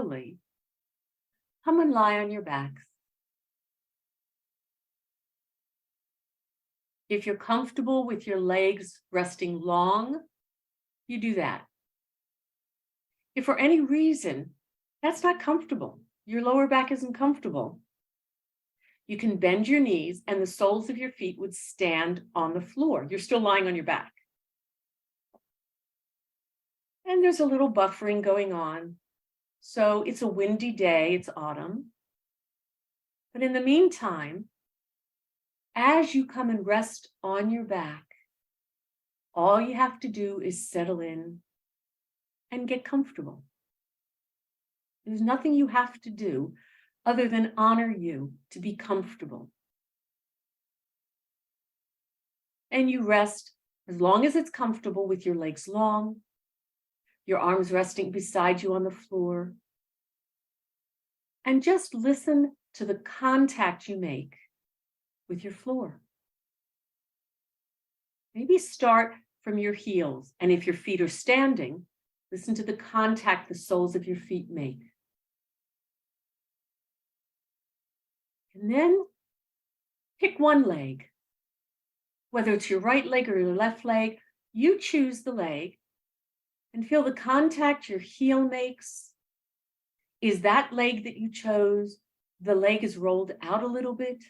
slowly, come and lie on your backs. If you're comfortable with your legs resting long, you do that. If for any reason that's not comfortable, your lower back isn't comfortable, you can bend your knees and the soles of your feet would stand on the floor. You're still lying on your back. And there's a little buffering going on. So it's a windy day, it's autumn. But in the meantime, as you come and rest on your back, all you have to do is settle in and get comfortable. There's nothing you have to do other than honor you to be comfortable. And you rest as long as it's comfortable with your legs long, your arms resting beside you on the floor. And just listen to the contact you make with your floor. Maybe start from your heels. And if your feet are standing, listen to the contact the soles of your feet make. And then pick one leg, whether it's your right leg or your left leg, you choose the leg and feel the contact your heel makes. Is that leg that you chose, the leg is rolled out a little bit?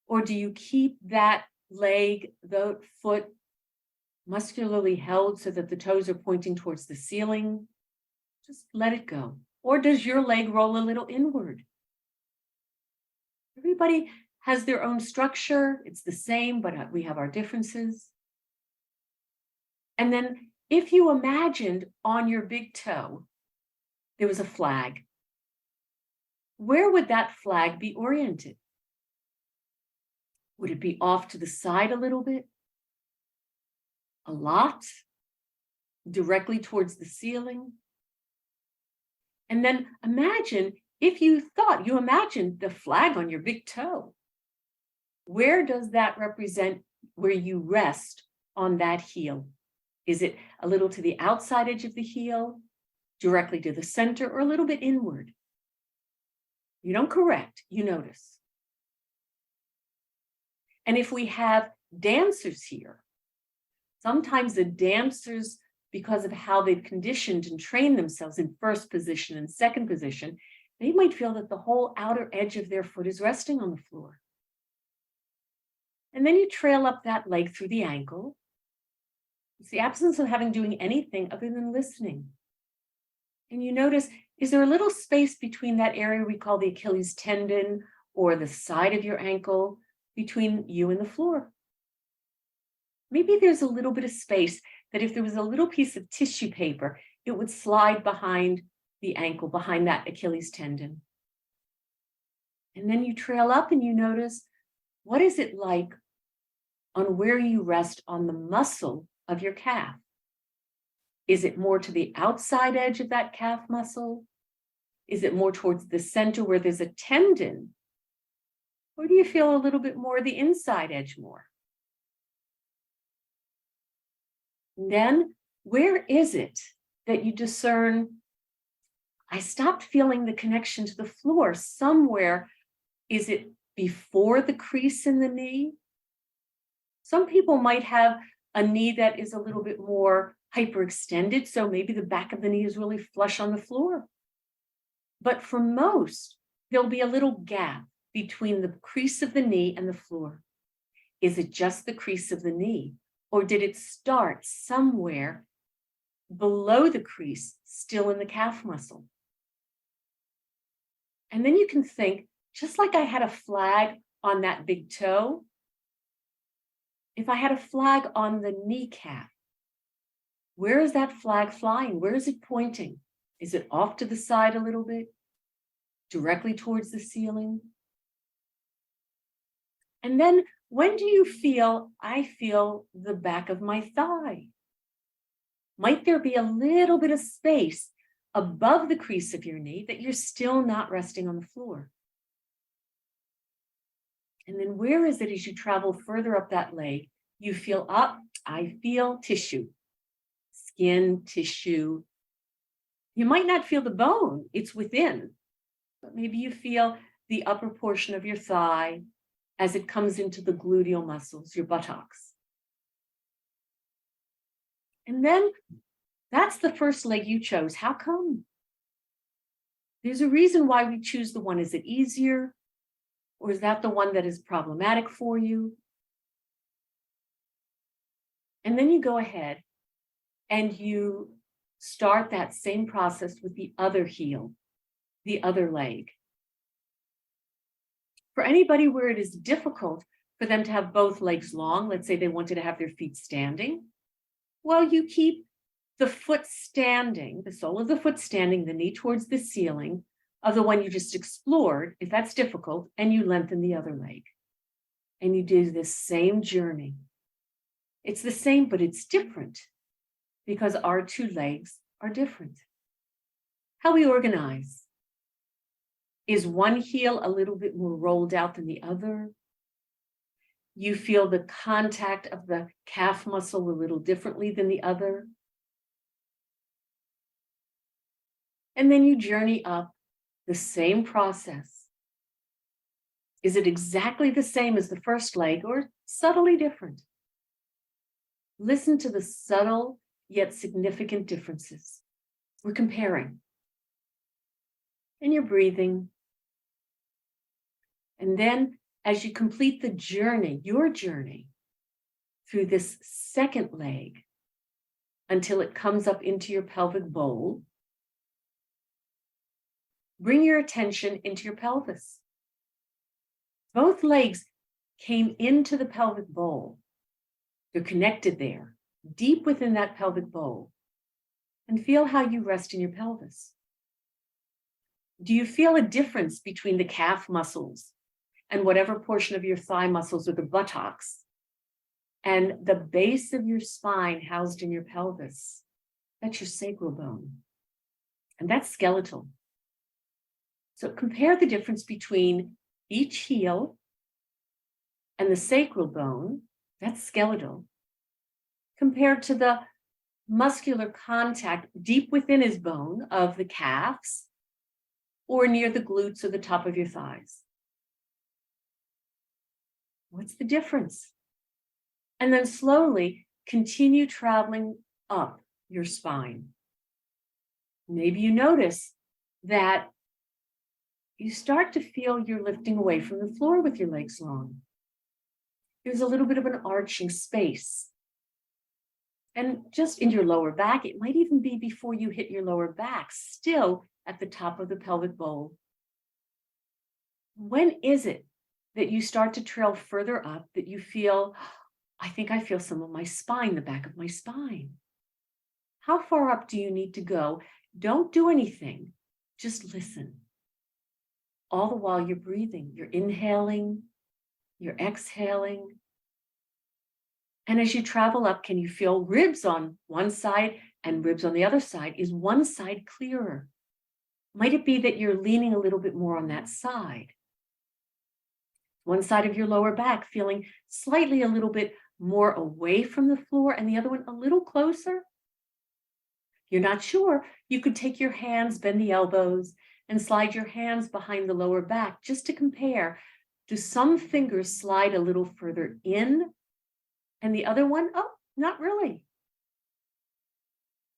Or do you keep that leg, the foot, muscularly held so that the toes are pointing towards the ceiling? Just let it go. Or does your leg roll a little inward? Everybody has their own structure. It's the same, but we have our differences. And then if you imagined on your big toe, there was a flag, where would that flag be oriented? Would it be off to the side a little bit? A lot? Directly towards the ceiling? And then imagine if you imagined the flag on your big toe. Where does that represent where you rest on that heel? Is it a little to the outside edge of the heel, directly to the center, or a little bit inward? You don't correct, you notice. And if we have dancers here, sometimes the dancers, because of how they've conditioned and trained themselves in first position and second position, they might feel that the whole outer edge of their foot is resting on the floor. And then you trail up that leg through the ankle. It's the absence of doing anything other than listening. And you notice, is there a little space between that area we call the Achilles tendon or the side of your ankle between you and the floor? Maybe there's a little bit of space that if there was a little piece of tissue paper, it would slide behind the ankle, behind that Achilles tendon. And then you trail up and you notice, what is it like on where you rest on the muscle of your calf? Is it more to the outside edge of that calf muscle? Is it more towards the center where there's a tendon? Or do you feel a little bit more the inside edge more? And then where is it that you discern, I stopped feeling the connection to the floor somewhere? Is it before the crease in the knee? Some people might have a knee that is a little bit more hyperextended, so maybe the back of the knee is really flush on the floor. But for most, there'll be a little gap between the crease of the knee and the floor. Is it just the crease of the knee? Or did it start somewhere below the crease, still in the calf muscle? And then you can think, just like I had a flag on that big toe, if I had a flag on the kneecap, where is that flag flying? Where is it pointing? Is it off to the side a little bit? Directly towards the ceiling? And then when do you feel, I feel the back of my thigh? Might there be a little bit of space above the crease of your knee that you're still not resting on the floor? And then where is it as you travel further up that leg, you feel up, I feel tissue, skin, tissue, You might not feel the bone, it's within, but maybe you feel the upper portion of your thigh as it comes into the gluteal muscles, your buttocks. And then that's the first leg you chose. How come? There's a reason why we choose the one. Is it easier? Or is that the one that is problematic for you? And then you go ahead and you start that same process with the other heel, the other leg. For anybody where it is difficult for them to have both legs long, let's say they wanted to have their feet standing, well, you keep the foot standing, the sole of the foot standing, the knee towards the ceiling of the one you just explored, if that's difficult, and you lengthen the other leg. And you do this same journey. It's the same, but it's different because our two legs are different. How we organize. Is one heel a little bit more rolled out than the other? You feel the contact of the calf muscle a little differently than the other. And then you journey up the same process. Is it exactly the same as the first leg or subtly different? Listen to the subtle yet significant differences. We're comparing. And you're breathing. And then as you complete the journey, your journey through this second leg until it comes up into your pelvic bowl, bring your attention into your pelvis. Both legs came into the pelvic bowl. They're connected there, deep within that pelvic bowl. And feel how you rest in your pelvis. Do you feel a difference between the calf muscles and whatever portion of your thigh muscles or the buttocks and the base of your spine housed in your pelvis? That's your sacral bone. And that's skeletal. So compare the difference between each heel and the sacral bone, that's skeletal, compared to the muscular contact deep within his bone of the calves or near the glutes or the top of your thighs. What's the difference? And then slowly continue traveling up your spine. Maybe you notice that you start to feel you're lifting away from the floor with your legs long. There's a little bit of an arching space. And just in your lower back, it might even be before you hit your lower back, still at the top of the pelvic bowl. When is it that you start to trail further up that you feel, I think I feel some of my spine, the back of my spine? How far up do you need to go? Don't do anything. Just listen. All the while you're breathing, you're inhaling, you're exhaling. And as you travel up, can you feel ribs on one side and ribs on the other side? Is one side clearer? Might it be that you're leaning a little bit more on that side? One side of your lower back feeling slightly a little bit more away from the floor and the other one a little closer? You're not sure. You could take your hands, bend the elbows, and slide your hands behind the lower back just to compare. Do some fingers slide a little further in? And the other one, oh, not really.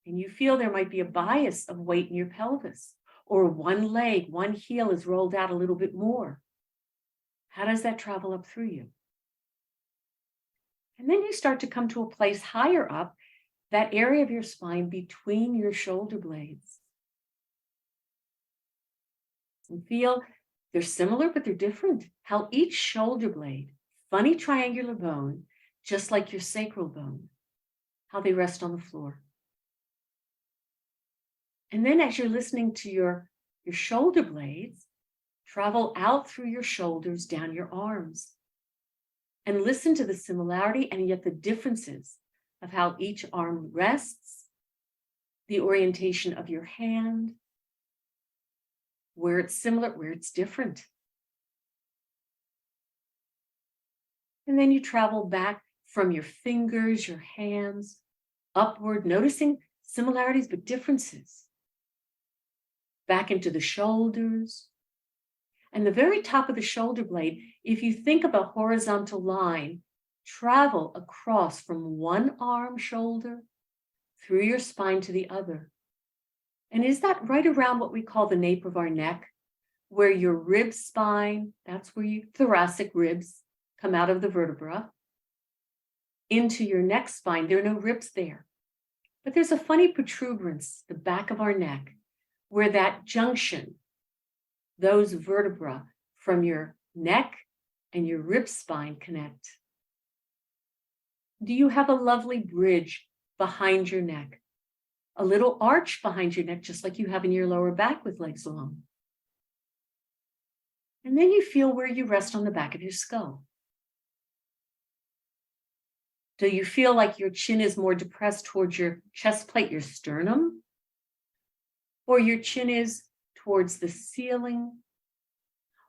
And you feel there might be a bias of weight in your pelvis, or one leg, one heel is rolled out a little bit more. How does that travel up through you? And then you start to come to a place higher up, that area of your spine between your shoulder blades. And feel they're similar, but they're different. How each shoulder blade, funny triangular bone, just like your sacral bone, how they rest on the floor. And then as you're listening to your shoulder blades, travel out through your shoulders, down your arms, and listen to the similarity and yet the differences of how each arm rests, the orientation of your hand, where it's similar, where it's different. And then you travel back from your fingers, your hands, upward, noticing similarities but differences. back into the shoulders. And the very top of the shoulder blade, if you think of a horizontal line, travel across from one arm shoulder through your spine to the other. And is that right around what we call the nape of our neck, where your rib spine, that's where your thoracic ribs come out of the vertebra, into your neck spine? There are no ribs there. But there's a funny protuberance, the back of our neck, where that junction, those vertebrae from your neck and your rib spine connect. Do you have a lovely bridge behind your neck? A little arch behind your neck, just like you have in your lower back with legs long. And then you feel where you rest on the back of your skull. Do you feel like your chin is more depressed towards your chest plate, your sternum? Or your chin is towards the ceiling?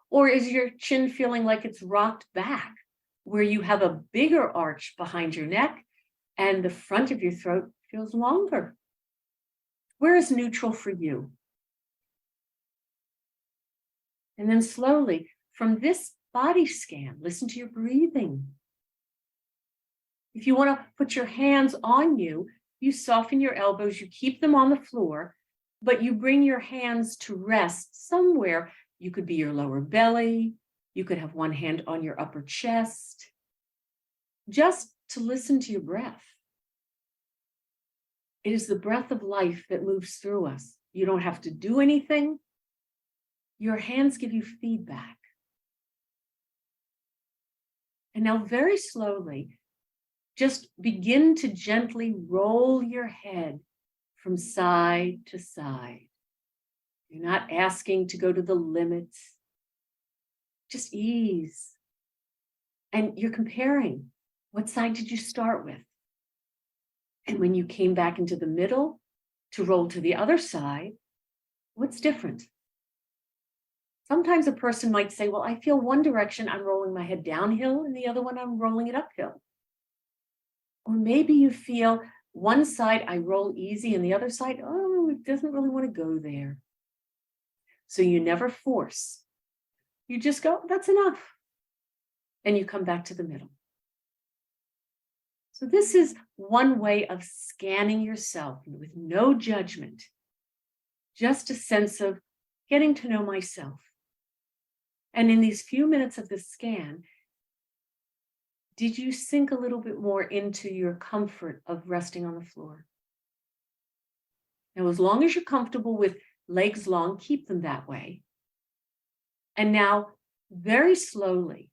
Or is your chin feeling like it's rocked back, where you have a bigger arch behind your neck and the front of your throat feels longer? Where is neutral for you? And then slowly, from this body scan, listen to your breathing. If you want to put your hands on you, you soften your elbows, you keep them on the floor, but you bring your hands to rest somewhere. You could be your lower belly. You could have one hand on your upper chest, just to listen to your breath. It is the breath of life that moves through us. You don't have to do anything. Your hands give you feedback. And now very slowly, just begin to gently roll your head from side to side. You're not asking to go to the limits. Just ease. And you're comparing. What side did you start with? And when you came back into the middle to roll to the other side, what's different? Sometimes a person might say, well, I feel one direction, I'm rolling my head downhill, and the other one, I'm rolling it uphill. Or maybe you feel one side, I roll easy, and the other side, oh, it doesn't really want to go there. So you never force. You just go, that's enough. And you come back to the middle. So this is one way of scanning yourself with no judgment, just a sense of getting to know myself. And in these few minutes of the scan, did you sink a little bit more into your comfort of resting on the floor? Now, as long as you're comfortable with legs long, keep them that way. And now, very slowly,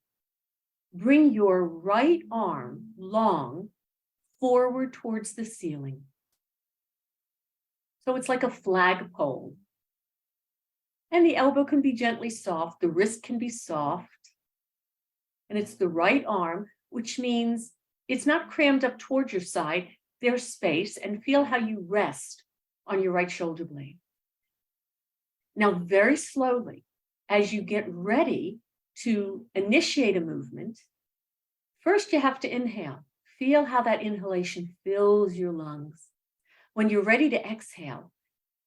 bring your right arm long forward towards the ceiling. So it's like a flagpole. And the elbow can be gently soft, the wrist can be soft. And it's the right arm, which means it's not crammed up towards your side, there's space, and feel how you rest on your right shoulder blade. Now, very slowly, as you get ready to initiate a movement, first you have to inhale. Feel how that inhalation fills your lungs. When you're ready to exhale,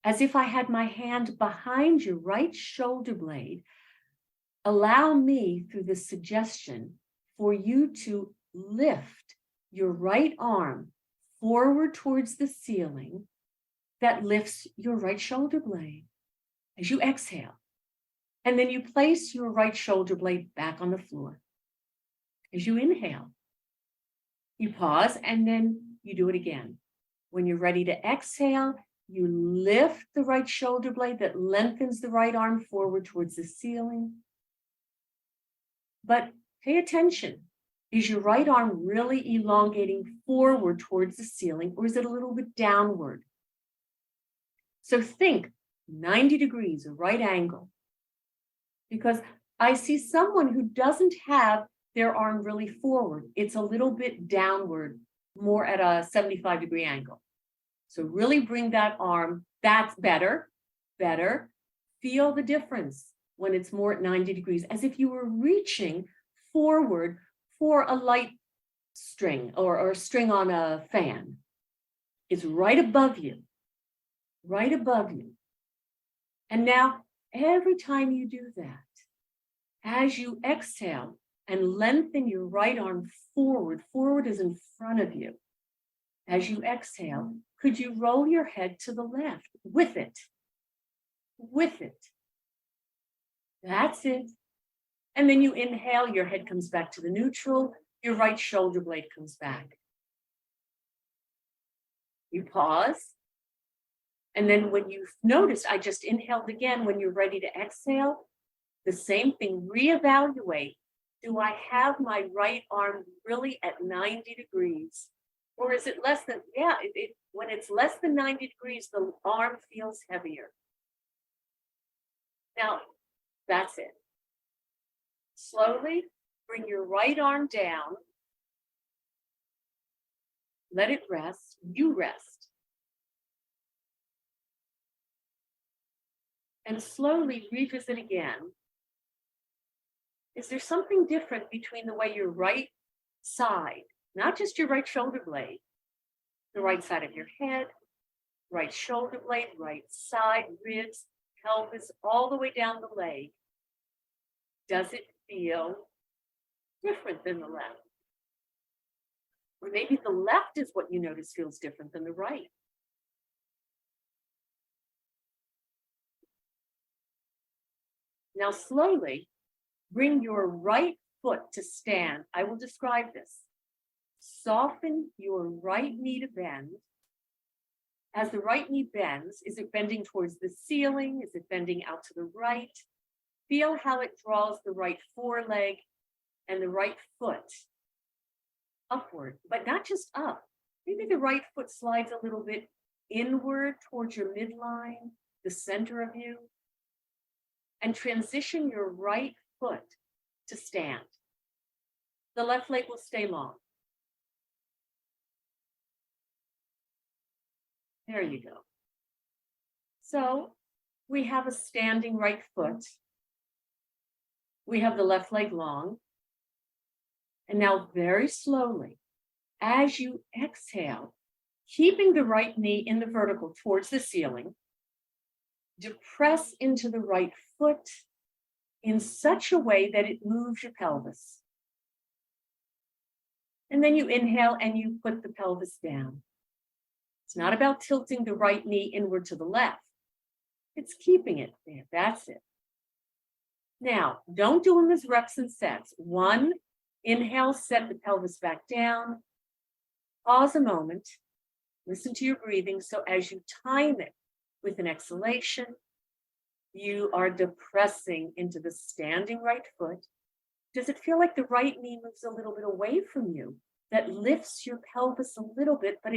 as if I had my hand behind your right shoulder blade, allow me through this suggestion for you to lift your right arm forward towards the ceiling that lifts your right shoulder blade as you exhale. And then you place your right shoulder blade back on the floor. As you inhale, you pause and then you do it again. When you're ready to exhale, you lift the right shoulder blade that lengthens the right arm forward towards the ceiling. But pay attention. Is your right arm really elongating forward towards the ceiling, or is it a little bit downward? So think 90 degrees, a right angle. Because I see someone who doesn't have their arm really forward. It's a little bit downward, more at a 75-degree angle. So really bring that arm, that's better. Feel the difference when it's more at 90 degrees, as if you were reaching forward for a light string or a string on a fan. It's right above you, right above you. And now, every time you do that, as you exhale and lengthen your right arm forward, forward is in front of you. As you exhale, could you roll your head to the left with it? With it. That's it. And then you inhale, your head comes back to the neutral, your right shoulder blade comes back. You pause. And then when you've noticed, I just inhaled again, when you're ready to exhale, the same thing, reevaluate. Do I have my right arm really at 90 degrees? Or is it less than, when it's less than 90 degrees, the arm feels heavier. Now, that's it. Slowly bring your right arm down. Let it rest. You rest. And slowly revisit again. Is there something different between the way your right side, not just your right shoulder blade, the right side of your head, right shoulder blade, right side, ribs, pelvis, all the way down the leg? Does it feel different than the left? Or maybe the left is what you notice feels different than the right. Now slowly bring your right foot to stand. I will describe this. Soften your right knee to bend. As the right knee bends, is it bending towards the ceiling? Is it bending out to the right? Feel how it draws the right foreleg and the right foot upward, but not just up. Maybe the right foot slides a little bit inward towards your midline, the center of you, and transition your right foot to stand. The left leg will stay long. There you go. So we have a standing right foot. We have the left leg long. And now very slowly, as you exhale, keeping the right knee in the vertical towards the ceiling, depress into the right foot in such a way that it moves your pelvis. And then you inhale and you put the pelvis down. It's not about tilting the right knee inward to the left. It's keeping it there. That's it. Now, don't do them as reps and sets. One, inhale, set the pelvis back down. Pause a moment. Listen to your breathing. So as you time it with an exhalation, you are depressing into the standing right foot. Does it feel like the right knee moves a little bit away from you? That lifts your pelvis a little bit, but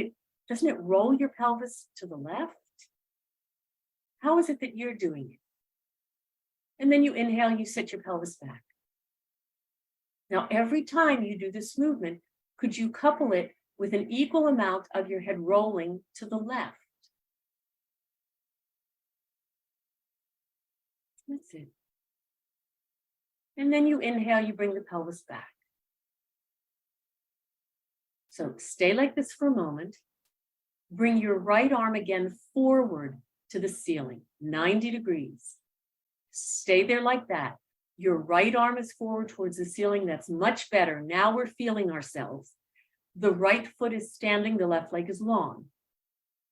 doesn't it roll your pelvis to the left? How is it that you're doing it? And then you inhale, you set your pelvis back. Now, every time you do this movement, could you couple it with an equal amount of your head rolling to the left? That's it. And then you inhale, you bring the pelvis back. So stay like this for a moment. Bring your right arm again forward to the ceiling, 90 degrees. Stay there like that. Your right arm is forward towards the ceiling. That's much better. Now we're feeling ourselves. The right foot is standing, the left leg is long.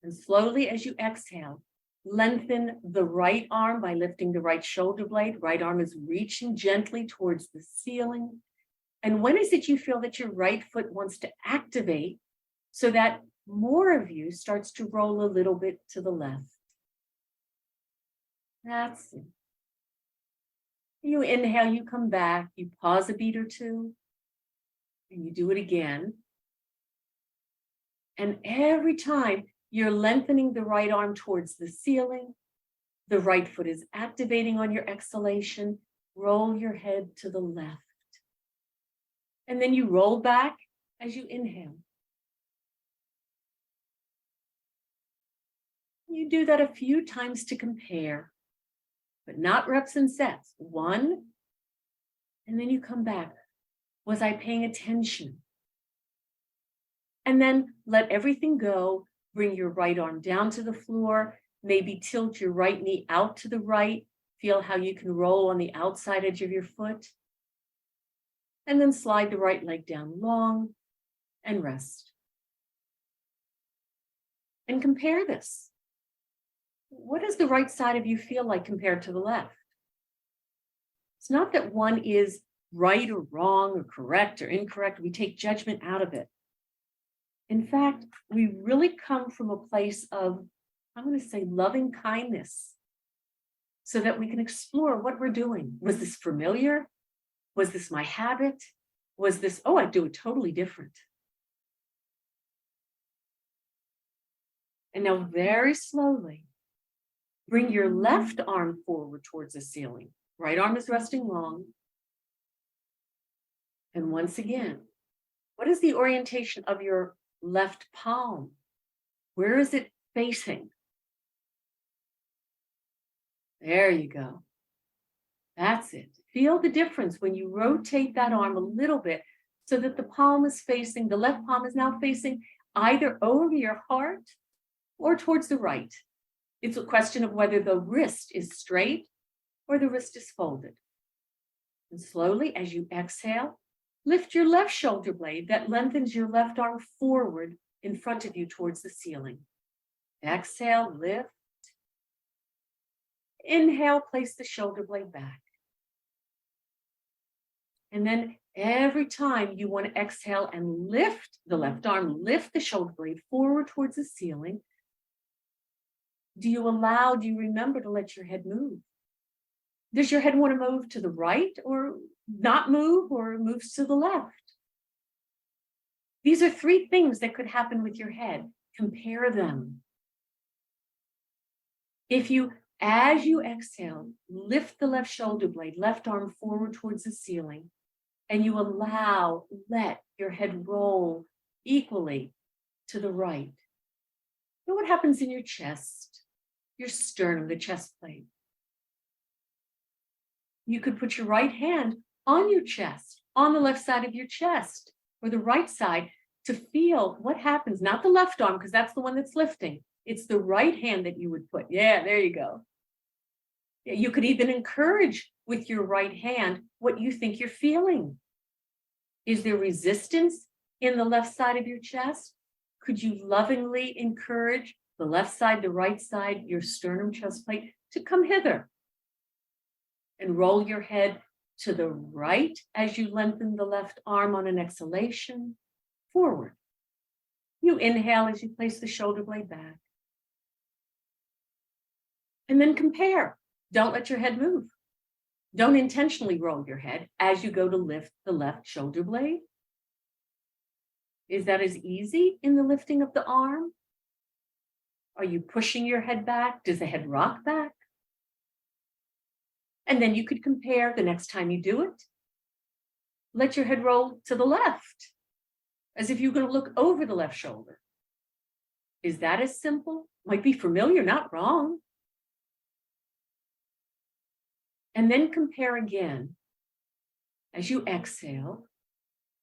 And slowly as you exhale, lengthen the right arm by lifting the right shoulder blade. Right arm is reaching gently towards the ceiling. And when is it you feel that your right foot wants to activate so that more of you starts to roll a little bit to the left? That's it. You inhale, you come back, you pause a beat or two, and you do it again. And every time you're lengthening the right arm towards the ceiling, the right foot is activating on your exhalation, roll your head to the left. And then you roll back as you inhale. You do that a few times to compare, but not reps and sets. One, and then you come back. Was I paying attention? And then let everything go. Bring your right arm down to the floor Maybe tilt your right knee out to the right. Feel how you can roll on the outside edge of your foot. And then slide the right leg down long and rest. And compare this. What does the right side of you feel like compared to the left? It's not that one is right or wrong or correct or incorrect. We take judgment out of it. In fact, we really come from a place of, I'm going to say, loving kindness, so that we can explore what we're doing. Was this familiar? Was this my habit? Was this, oh, I'd do it totally different. And now very slowly, bring your left arm forward towards the ceiling. Right arm is resting long. And once again, what is the orientation of your left palm? Where is it facing? There you go. That's it. Feel the difference when you rotate that arm a little bit so that the palm is facing, the left palm is now facing either over your heart or towards the right. It's a question of whether the wrist is straight or the wrist is folded. And slowly, as you exhale, lift your left shoulder blade that lengthens your left arm forward in front of you towards the ceiling. Exhale, lift. Inhale, place the shoulder blade back. And then every time you want to exhale and lift the left arm, lift the shoulder blade forward towards the ceiling. Do you remember to let your head move? Does your head want to move to the right or not move, or moves to the left? These are three things that could happen with your head. Compare them. If you, as you exhale, lift the left shoulder blade, left arm forward towards the ceiling, and you let your head roll equally to the right. Know what happens in your chest, your sternum, the chest plate. You could put your right hand on your chest, on the left side of your chest, or the right side, to feel what happens, not the left arm, because that's the one that's lifting. It's the right hand that you would put. Yeah, there you go. You could even encourage with your right hand what you think you're feeling. Is there resistance in the left side of your chest? Could you lovingly encourage the left side, the right side, your sternum, chest plate, to come hither? And roll your head to the right as you lengthen the left arm on an exhalation, forward. You inhale as you place the shoulder blade back. And then compare. Don't let your head move. Don't intentionally roll your head as you go to lift the left shoulder blade. Is that as easy in the lifting of the arm? Are you pushing your head back? Does the head rock back? And then you could compare the next time you do it. Let your head roll to the left, as if you're going to look over the left shoulder. Is that as simple? Might be familiar, not wrong. And then compare again. As you exhale,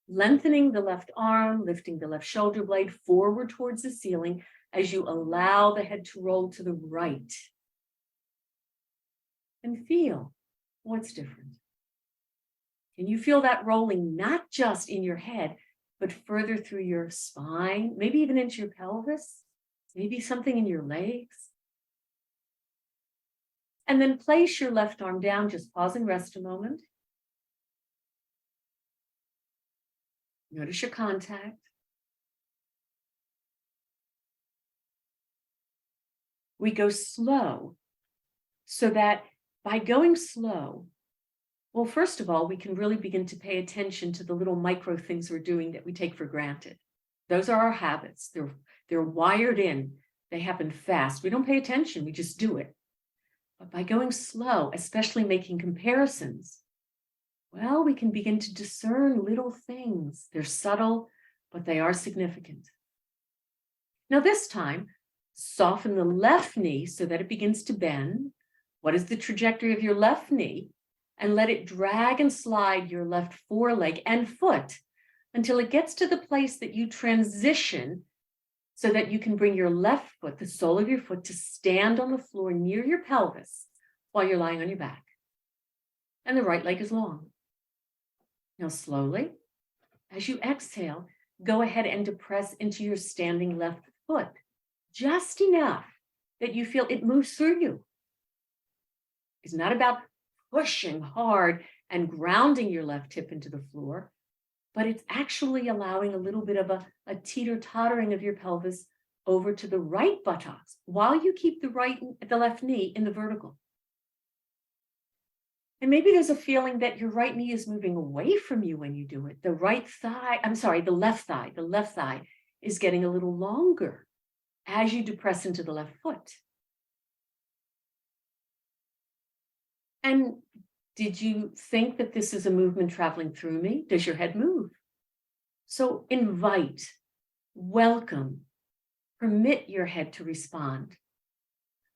lengthening the left arm, lifting the left shoulder blade forward towards the ceiling as you allow the head to roll to the right. And feel what's different. Can you feel that rolling not just in your head, but further through your spine, maybe even into your pelvis, maybe something in your legs? And then place your left arm down, just pause and rest a moment. Notice your contact. We go slow, so that by going slow, well, first of all, we can really begin to pay attention to the little micro things we're doing that we take for granted. Those are our habits. They're wired in. They happen fast. We don't pay attention. We just do it. But by going slow, especially making comparisons, well, we can begin to discern little things. They're subtle, but they are significant. Now this time, soften the left knee so that it begins to bend. What is the trajectory of your left knee? And let it drag and slide your left foreleg and foot until it gets to the place that you transition so that you can bring your left foot, the sole of your foot, to stand on the floor near your pelvis while you're lying on your back. And the right leg is long. Now slowly, as you exhale, go ahead and depress into your standing left foot, just enough that you feel it moves through you. It's not about pushing hard and grounding your left hip into the floor, but it's actually allowing a little bit of a teeter-tottering of your pelvis over to the right buttocks while you keep the left knee in the vertical. And maybe there's a feeling that your right knee is moving away from you when you do it. The left thigh is getting a little longer as you depress into the left foot. And did you think that this is a movement traveling through me? Does your head move? So invite, welcome, permit your head to respond.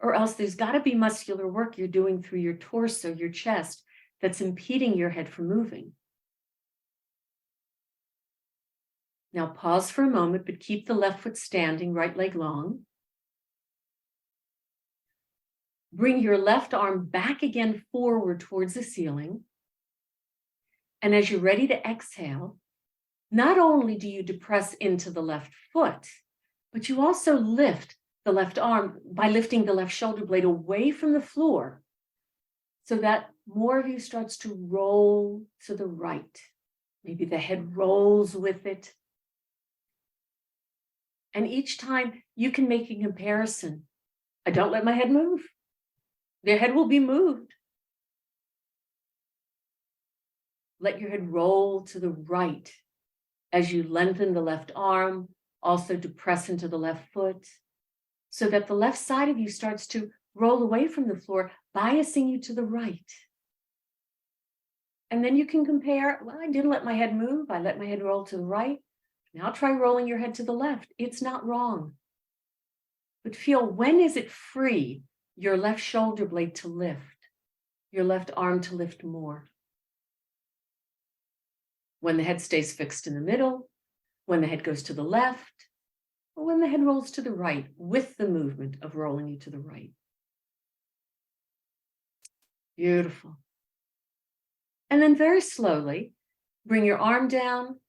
Or else there's got to be muscular work you're doing through your torso, your chest, that's impeding your head from moving. Now pause for a moment, but keep the left foot standing, right leg long. Bring your left arm back again forward towards the ceiling. And as you're ready to exhale, not only do you depress into the left foot, but you also lift the left arm by lifting the left shoulder blade away from the floor so that more of you starts to roll to the right. Maybe the head rolls with it. And each time you can make a comparison. I don't let my head move. Their head will be moved. Let your head roll to the right as you lengthen the left arm, also depress into the left foot, so that the left side of you starts to roll away from the floor, biasing you to the right. And then you can compare, well, I didn't let my head move. I let my head roll to the right. Now try rolling your head to the left. It's not wrong. But feel, when is it free, your left shoulder blade to lift, your left arm to lift more? When the head stays fixed in the middle, when the head goes to the left, or when the head rolls to the right with the movement of rolling you to the right. Beautiful. And then very slowly, bring your arm down,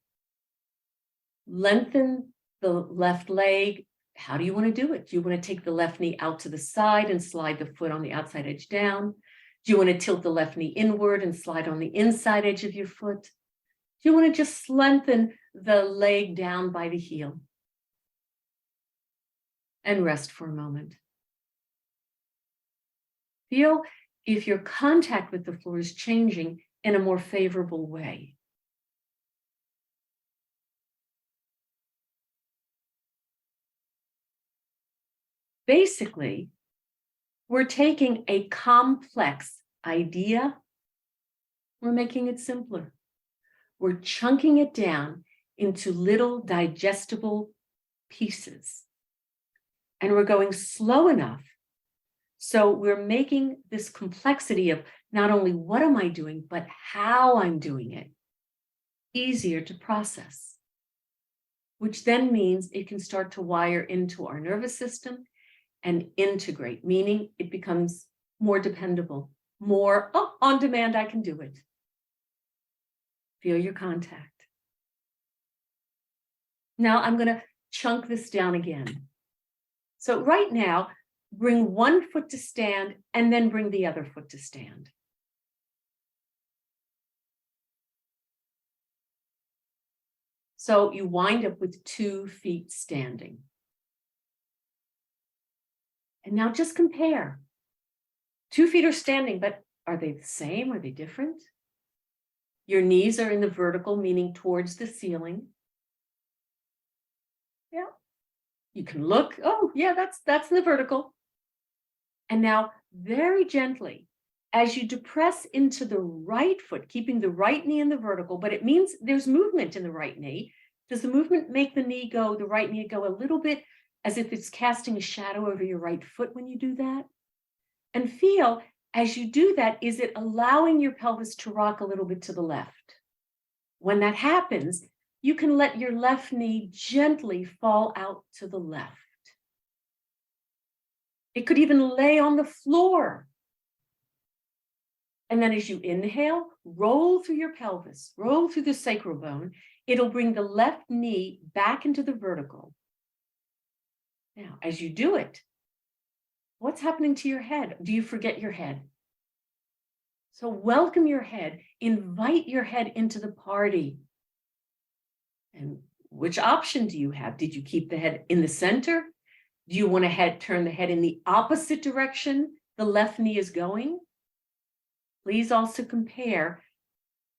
lengthen the left leg. How do you want to do it? Do you want to take the left knee out to the side and slide the foot on the outside edge down? Do you want to tilt the left knee inward and slide on the inside edge of your foot? Do you want to just lengthen the leg down by the heel? And rest for a moment. Feel if your contact with the floor is changing in a more favorable way. Basically, we're taking a complex idea, we're making it simpler. We're chunking it down into little digestible pieces. And we're going slow enough. So we're making this complexity of not only what am I doing, but how I'm doing it easier to process, which then means it can start to wire into our nervous system and integrate, meaning it becomes more dependable, more, oh, on demand, I can do it. Feel your contact. Now I'm going to chunk this down again. So right now, bring one foot to stand and then bring the other foot to stand. So you wind up with 2 feet standing. And now just compare. 2 feet are standing, but are they the same? Are they different? Your knees are in the vertical, meaning towards the ceiling. Yeah. You can look, oh yeah, that's in the vertical. And now very gently, as you depress into the right foot, keeping the right knee in the vertical, but it means there's movement in the right knee. Does the movement make the right knee go a little bit as if it's casting a shadow over your right foot when you do that? And feel, as you do that, is it allowing your pelvis to rock a little bit to the left? When that happens, you can let your left knee gently fall out to the left. It could even lay on the floor. And then as you inhale, roll through your pelvis, roll through the sacral bone. It'll bring the left knee back into the vertical. Now, as you do it, what's happening to your head? Do you forget your head? So welcome your head, invite your head into the party. And which option do you have? Did you keep the head in the center? Do you want to turn the head in the opposite direction the left knee is going? Please also compare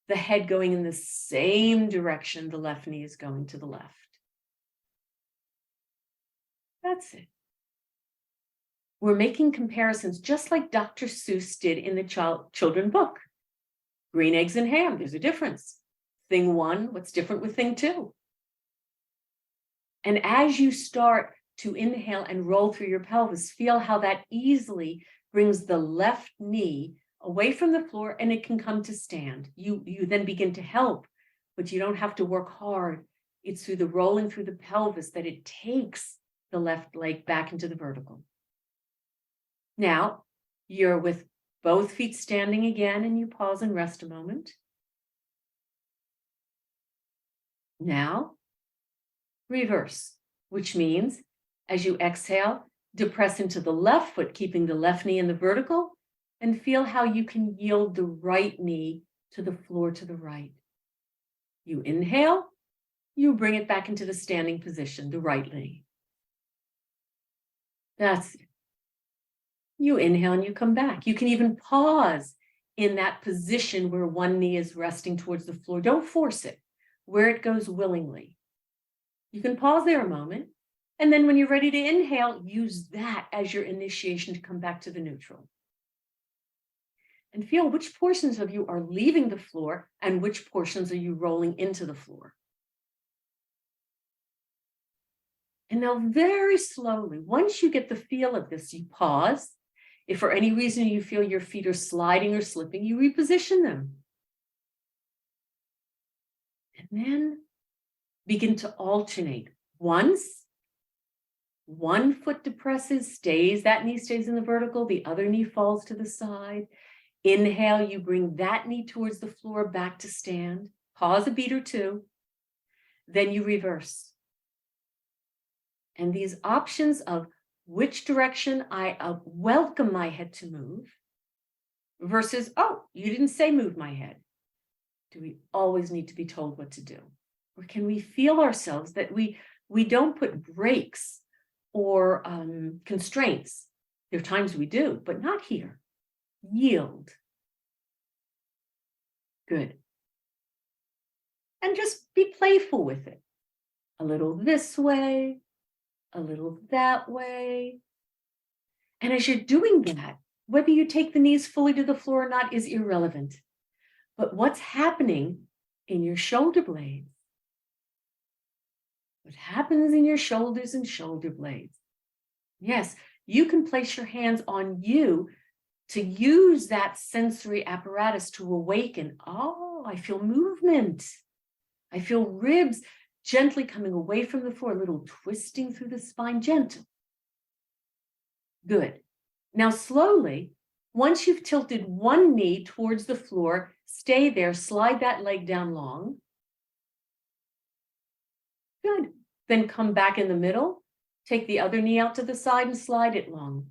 the head going in the same direction the left knee is going to the left. That's it. We're making comparisons just like Dr. Seuss did in the children's book. Green eggs and ham, there's a difference. Thing one, what's different with thing two? And as you start to inhale and roll through your pelvis, feel how that easily brings the left knee away from the floor and it can come to stand. You then begin to help, but you don't have to work hard. It's through the rolling through the pelvis that it takes the left leg back into the vertical. Now, you're with both feet standing again, and you pause and rest a moment. Now, reverse, which means as you exhale, depress into the left foot, keeping the left knee in the vertical, and feel how you can yield the right knee to the floor to the right. You inhale, you bring it back into the standing position, the right knee. That's it. You inhale and you come back. You can even pause in that position where one knee is resting towards the floor. Don't force it, where it goes willingly. You can pause there a moment. And then when you're ready to inhale, use that as your initiation to come back to the neutral. And feel which portions of you are leaving the floor and which portions are you rolling into the floor. And now very slowly, once you get the feel of this, you pause. If for any reason you feel your feet are sliding or slipping, you reposition them. And then begin to alternate. Once, one foot depresses, that knee stays in the vertical, the other knee falls to the side. Inhale, you bring that knee towards the floor, back to stand. Pause a beat or two. Then you reverse. And these options of which direction I welcome my head to move versus, oh, you didn't say move my head. Do we always need to be told what to do? Or can we feel ourselves that we don't put brakes or constraints? There are times we do, but not here. Yield. Good. And just be playful with it. A little this way, a little that way. And as you're doing that, whether you take the knees fully to the floor or not is irrelevant. But what's happening in your shoulder blades? What happens in your shoulders and shoulder blades? Yes, you can place your hands on you to use that sensory apparatus to awaken. Oh, I feel movement. I feel ribs gently coming away from the floor, a little twisting through the spine, gentle. Good. Now slowly, once you've tilted one knee towards the floor, stay there, slide that leg down long. Good. Then come back in the middle, take the other knee out to the side and slide it long.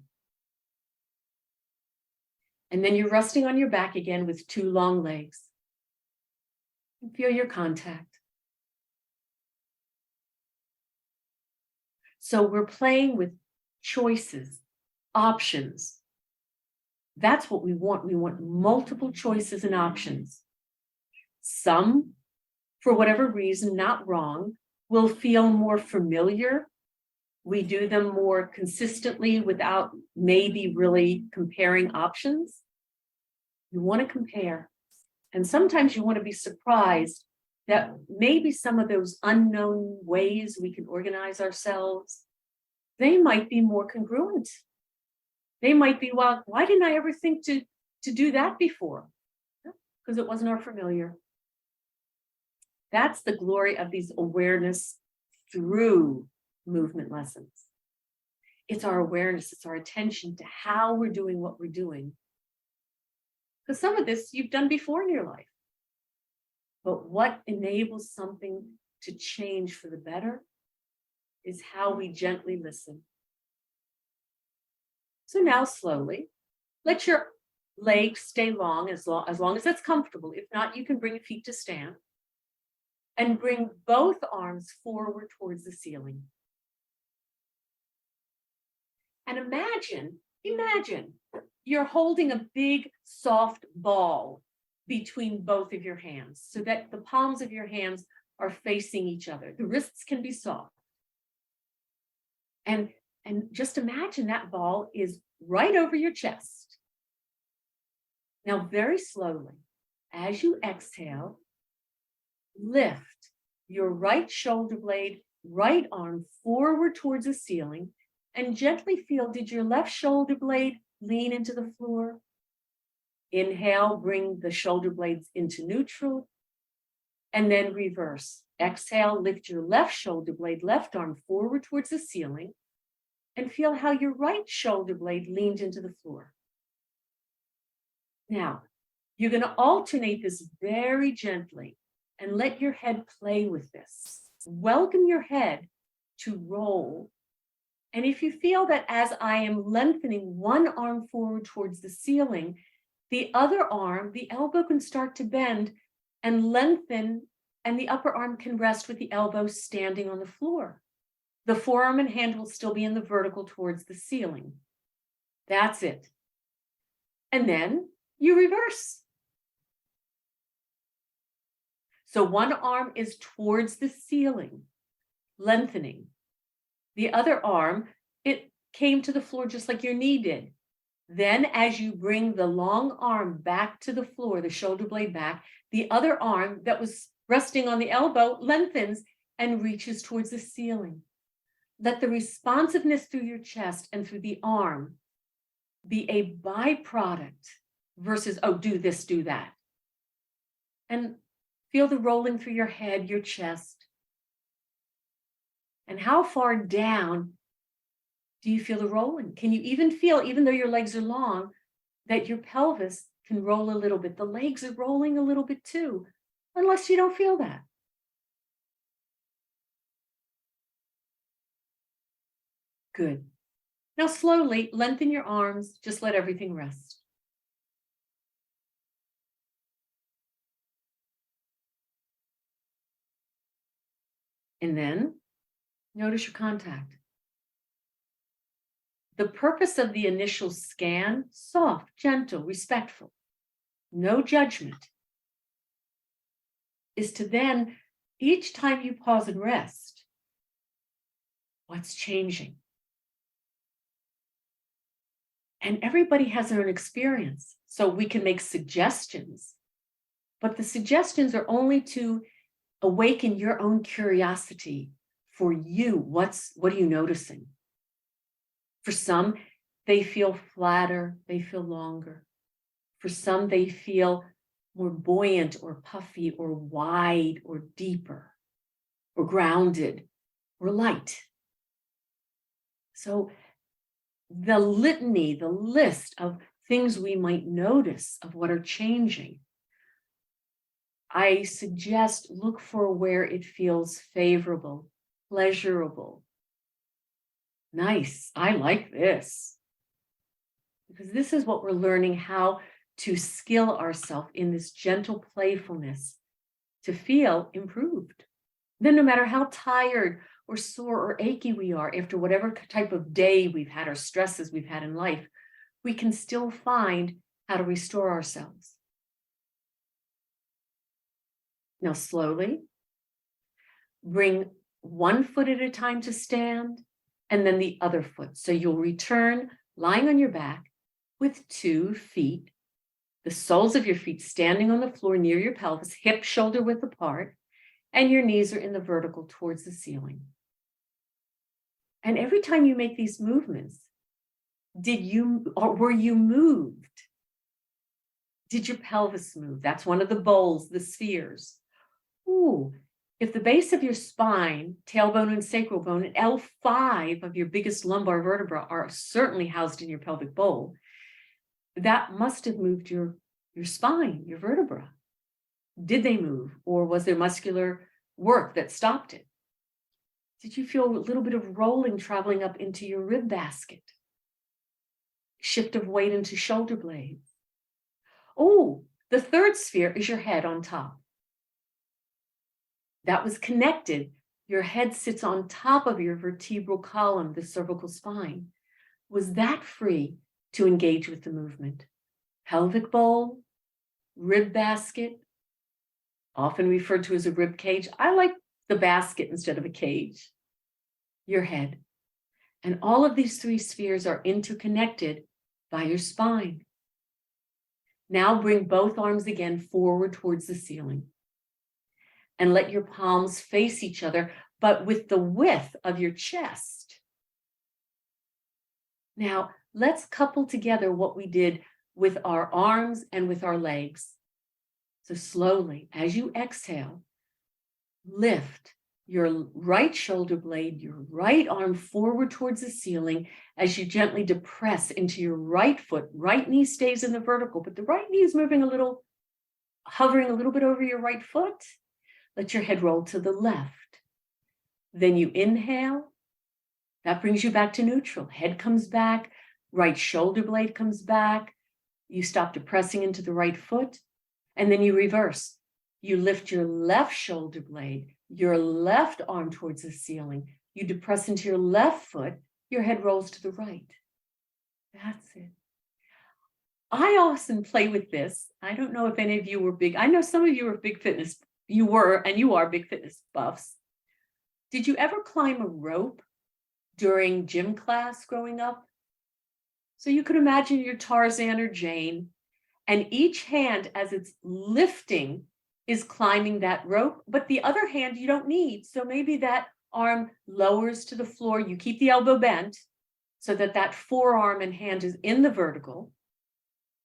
And then you're resting on your back again with two long legs. And feel your contact. So we're playing with choices, options. That's what we want. We want multiple choices and options. Some, for whatever reason, not wrong, will feel more familiar. We do them more consistently without maybe really comparing options. You want to compare. And sometimes you want to be surprised that maybe some of those unknown ways we can organize ourselves, they might be more congruent. They might be, well, why didn't I ever think to do that before? Because it wasn't our familiar. That's the glory of these awareness through movement lessons. It's our awareness, it's our attention to how we're doing what we're doing. Because some of this you've done before in your life. But what enables something to change for the better is how we gently listen. So now slowly, let your legs stay long as long as that's comfortable. If not, you can bring your feet to stand and bring both arms forward towards the ceiling. And imagine you're holding a big soft ball between both of your hands so that the palms of your hands are facing each other. The wrists can be soft. And just imagine that ball is right over your chest. Now, very slowly, as you exhale, lift your right shoulder blade, right arm forward towards the ceiling, and gently feel, did your left shoulder blade lean into the floor? Inhale, bring the shoulder blades into neutral, and then reverse. Exhale, lift your left shoulder blade, left arm forward towards the ceiling, and feel how your right shoulder blade leaned into the floor. Now, you're going to alternate this very gently and let your head play with this. Welcome your head to roll. And if you feel that as I am lengthening one arm forward towards the ceiling, the other arm, the elbow can start to bend and lengthen, and the upper arm can rest with the elbow standing on the floor. The forearm and hand will still be in the vertical towards the ceiling. That's it. And then you reverse. So one arm is towards the ceiling, lengthening. The other arm, it came to the floor just like your knee did. Then as you bring the long arm back to the floor, the shoulder blade back, the other arm that was resting on the elbow lengthens and reaches towards the ceiling. Let the responsiveness through your chest and through the arm be a byproduct versus, oh, do this, do that. And feel the rolling through your head, your chest. And how far down do you feel the rolling? Can you even feel, even though your legs are long, that your pelvis can roll a little bit? The legs are rolling a little bit too, unless you don't feel that. Good. Now slowly lengthen your arms, just let everything rest. And then notice your contact. The purpose of the initial scan, soft, gentle, respectful, no judgment, is to then, each time you pause and rest, what's changing? And everybody has their own experience, so we can make suggestions, but the suggestions are only to awaken your own curiosity for you. What are you noticing? For some, they feel flatter, they feel longer. For some, they feel more buoyant or puffy or wide or deeper or grounded or light. So the litany, the list of things we might notice of what are changing, I suggest look for where it feels favorable, pleasurable. Nice, I like this. Because this is what we're learning, how to skill ourselves in this gentle playfulness to feel improved. Then no matter how tired or sore or achy we are after whatever type of day we've had or stresses we've had in life, we can still find how to restore ourselves. Now slowly bring one foot at a time to stand, and then the other foot. So you'll return lying on your back with 2 feet, the soles of your feet standing on the floor near your pelvis, hip shoulder width apart, and your knees are in the vertical towards the ceiling. And every time you make these movements, were you moved? Did your pelvis move? That's one of the bowls, the spheres. Ooh, if the base of your spine, tailbone and sacral bone, and L5 of your biggest lumbar vertebra are certainly housed in your pelvic bowl, that must have moved your spine, your vertebra. Did they move, or was there muscular work that stopped it? Did you feel a little bit of rolling traveling up into your rib basket? Shift of weight into shoulder blades. Oh, the third sphere is your head on top. That was connected. Your head sits on top of your vertebral column, the cervical spine. Was that free to engage with the movement? Pelvic bowl, rib basket, often referred to as a rib cage. I like the basket instead of a cage. Your head. And all of these three spheres are interconnected by your spine. Now bring both arms again forward towards the ceiling. And let your palms face each other, but with the width of your chest. Now, let's couple together what we did with our arms and with our legs. So slowly, as you exhale, lift your right shoulder blade, your right arm forward towards the ceiling as you gently depress into your right foot. Right knee stays in the vertical, but the right knee is moving a little, hovering a little bit over your right foot. Let your head roll to the left. Then you inhale. That brings you back to neutral. Head comes back, right shoulder blade comes back. You stop depressing into the right foot, and then you reverse. You lift your left shoulder blade, your left arm towards the ceiling. You depress into your left foot, your head rolls to the right. That's it. I often play with this. I don't know if any of you were big. I know some of you are big fitness. You were, and you are big fitness buffs. Did you ever climb a rope during gym class growing up? So you could imagine you're Tarzan or Jane, and each hand, as it's lifting, is climbing that rope, but the other hand you don't need. So maybe that arm lowers to the floor. You keep the elbow bent so that that forearm and hand is in the vertical,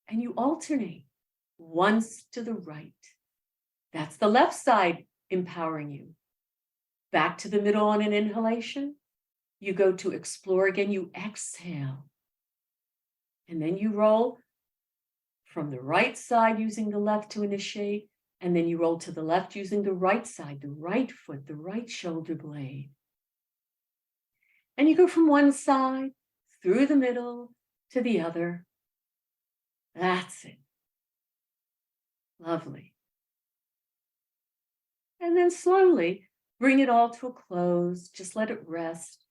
and you alternate once to the right. That's the left side empowering you. Back to the middle on an inhalation. You go to explore again, you exhale. And then you roll from the right side using the left to initiate, and then you roll to the left using the right side, the right foot, the right shoulder blade. And you go from one side through the middle to the other. That's it. Lovely. And then slowly bring it all to a close. Just let it rest.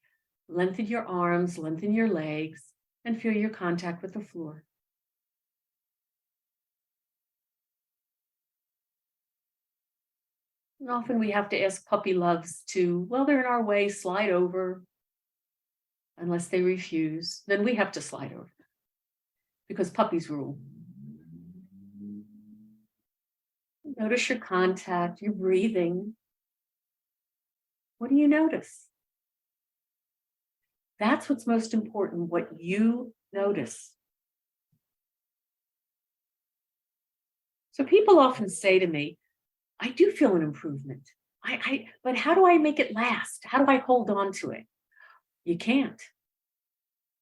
Lengthen your arms, lengthen your legs, and feel your contact with the floor. And often we have to ask puppy loves to, well, they're in our way, slide over. Unless they refuse, then we have to slide over because puppies rule. Notice your contact, your breathing. What do you notice? That's what's most important, what you notice. So people often say to me, I do feel an improvement. But how do I make it last? How do I hold on to it? You can't.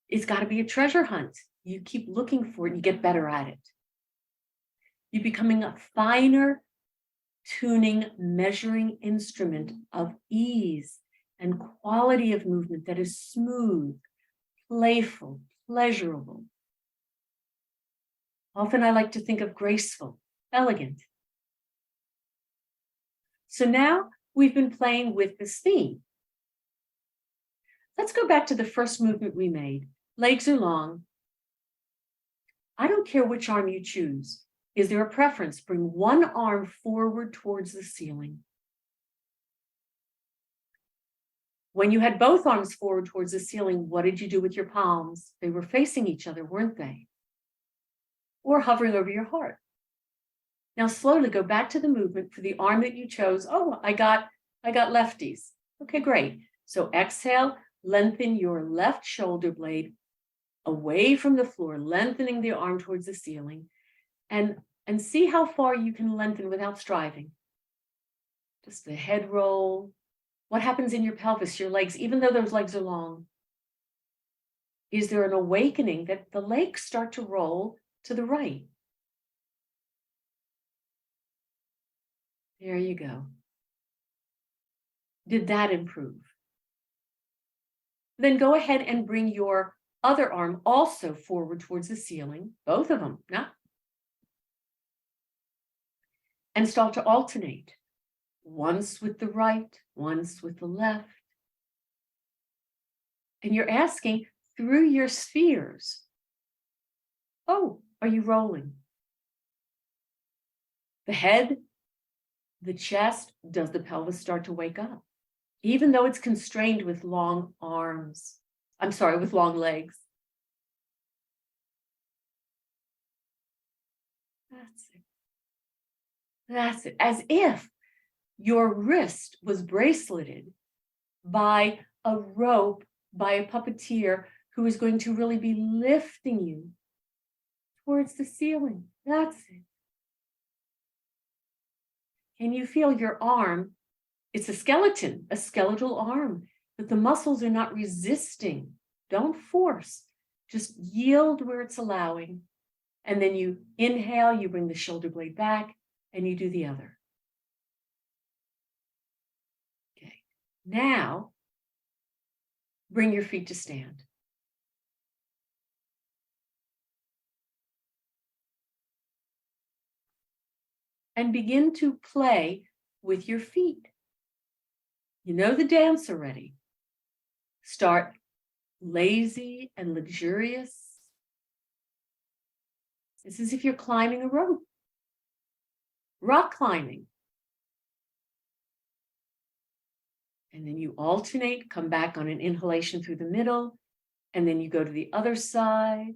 It's got to be a treasure hunt. You keep looking for it, you get better at it. You're becoming a finer tuning, measuring instrument of ease and quality of movement that is smooth, playful, pleasurable. Often I like to think of graceful, elegant. So now we've been playing with this theme. Let's go back to the first movement we made. Legs are long. I don't care which arm you choose. Is there a preference? Bring one arm forward towards the ceiling. When you had both arms forward towards the ceiling, what did you do with your palms? They were facing each other, weren't they? Or hovering over your heart. Now slowly go back to the movement for the arm that you chose. Oh, I got lefties. Okay, great. So exhale, lengthen your left shoulder blade away from the floor, lengthening the arm towards the ceiling, and see how far you can lengthen without striving. Just the head roll. What happens in your pelvis, your legs, even though those legs are long? Is there an awakening that the legs start to roll to the right? There you go. Did that improve? Then go ahead and bring your other arm also forward towards the ceiling, both of them, and start to alternate. Once with the right, once with the left. And you're asking through your spheres, oh, are you rolling? The head, the chest, does the pelvis start to wake up? Even though it's constrained with long arms. I'm sorry, with long legs. That's it. That's it. As if your wrist was braceleted by a rope, by a puppeteer who is going to really be lifting you towards the ceiling. That's it. Can you feel your arm? It's a skeleton, a skeletal arm, but the muscles are not resisting. Don't force, just yield where it's allowing. And then you inhale, you bring the shoulder blade back, and you do the other. Okay, now bring your feet to stand. And begin to play with your feet. You know the dance already. Start lazy and luxurious. It's as if you're climbing a rope. Rock climbing. And then you alternate, come back on an inhalation through the middle, and then you go to the other side.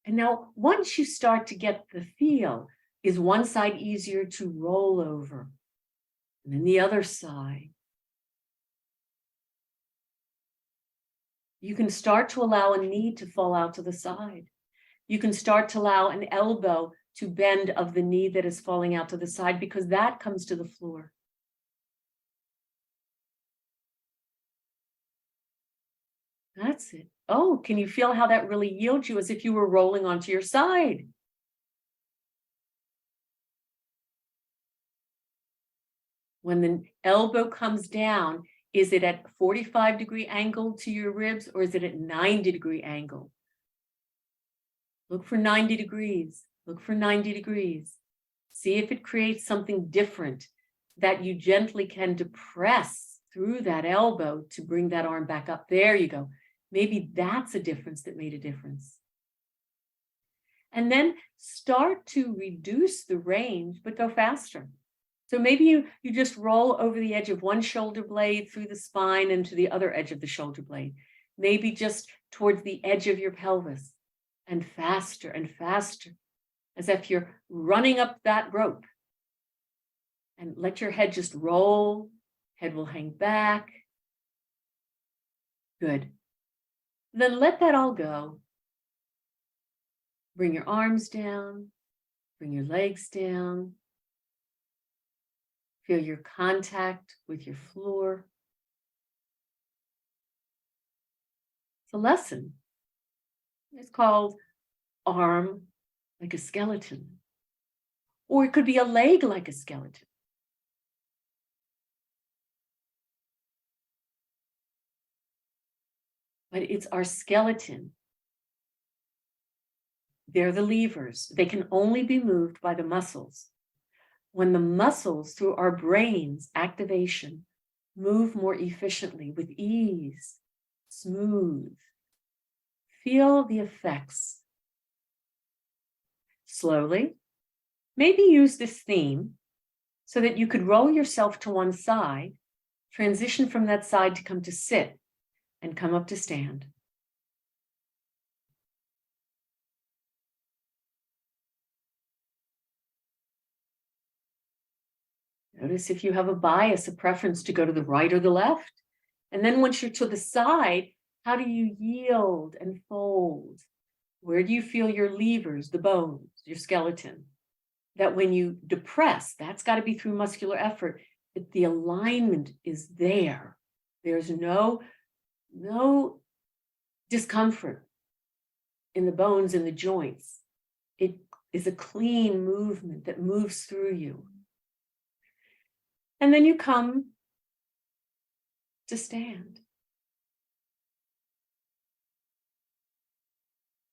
And now, once you start to get the feel, is one side easier to roll over? And then the other side. You can start to allow a knee to fall out to the side. You can start to allow an elbow to bend of the knee that is falling out to the side, because that comes to the floor. That's it. Oh, can you feel how that really yields you, as if you were rolling onto your side? When the elbow comes down, is it at 45-degree angle to your ribs, or is it at 90-degree angle? Look for 90 degrees. Look for 90 degrees. See if it creates something different that you gently can depress through that elbow to bring that arm back up. There you go. Maybe that's a difference that made a difference. And then start to reduce the range, but go faster. So maybe you just roll over the edge of one shoulder blade through the spine and to the other edge of the shoulder blade. Maybe just towards the edge of your pelvis, and faster, as if you're running up that rope. And let your head just roll. Head will hang back. Good. Then let that all go. Bring your arms down. Bring your legs down. Feel your contact with your floor. It's a lesson. It's called arm like a skeleton. Or it could be a leg like a skeleton. But it's our skeleton. They're the levers. They can only be moved by the muscles. When the muscles, through our brain's activation, move more efficiently, with ease, smooth, feel the effects. Slowly, maybe use this theme so that you could roll yourself to one side, transition from that side to come to sit, and come up to stand. Notice if you have a bias, a preference to go to the right or the left. And then once you're to the side, how do you yield and fold? Where do you feel your levers, the bones, your skeleton? that when you depress, that's got to be through muscular effort, that the alignment is there. There's no discomfort in the bones, in the joints. It is a clean movement that moves through you. And then you come to stand.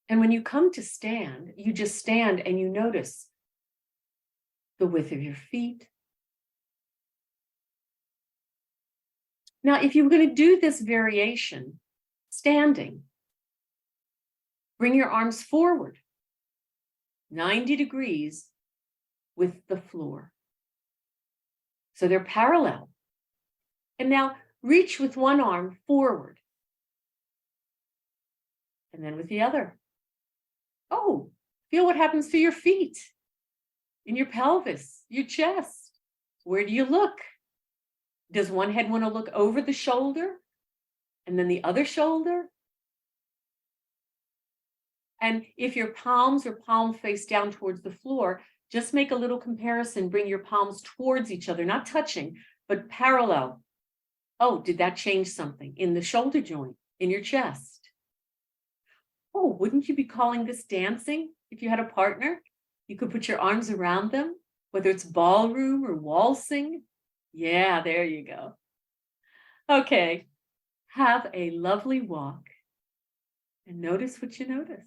And when you come to stand, you just stand and you notice the width of your feet. Now, if you were going to do this variation standing, bring your arms forward 90 degrees with the floor. So they're parallel. And now reach with one arm forward. And then with the other. Oh, feel what happens to your feet, in your pelvis, your chest. Where do you look? Does one head want to look over the shoulder and then the other shoulder? And if your palms or palm face down towards the floor, just make a little comparison. Bring your palms towards each other, not touching, but parallel. Oh, did that change something in the shoulder joint, in your chest? Oh, wouldn't you be calling this dancing if you had a partner? You could put your arms around them, whether it's ballroom or waltzing. Yeah, there you go. Okay, have a lovely walk and notice what you notice.